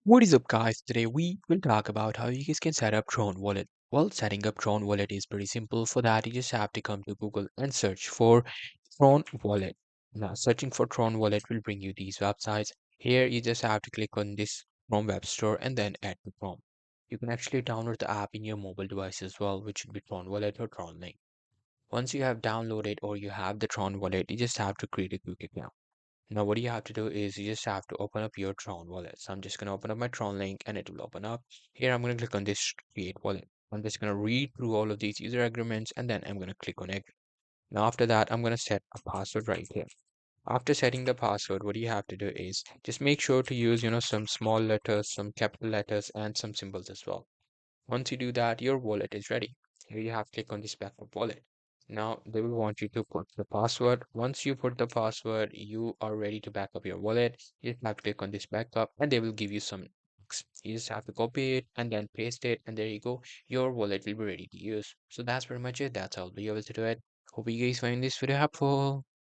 What is up, guys? Today we will talk about how you guys can set up Tron wallet. Well, setting up Tron wallet is pretty simple. For that, you just have to come to Google and search for Tron wallet. Now, searching for Tron wallet will bring you these websites. Here, you just have to click on this Chrome web store and then add the Chrome. You can actually download the app in your mobile device as well, which should be Tron wallet or Tron link. Once you have downloaded or you have the Tron wallet, you just have to create a quick account. Now, what you have to do is you just have to open up your Tron wallet. So I'm just going to open up my Tron link and it will open up. Here, I'm going to click on this create wallet. I'm just going to read through all of these user agreements and then I'm going to click on it. Now, after that, I'm going to set a password right here. After setting the password, what you have to do is just make sure to use, some small letters, some capital letters, and some symbols as well. Once you do that, your wallet is ready. Here you have to click on this backup wallet. Now they will want you to put the password. Once you put the password, you are ready to back up your wallet. You just have to click on this backup and they will give you some links. You just have to copy it and then paste it, and there you go. Your wallet will be ready to use. So that's pretty much it. That's all. Be able to do it. Hope you guys find this video helpful.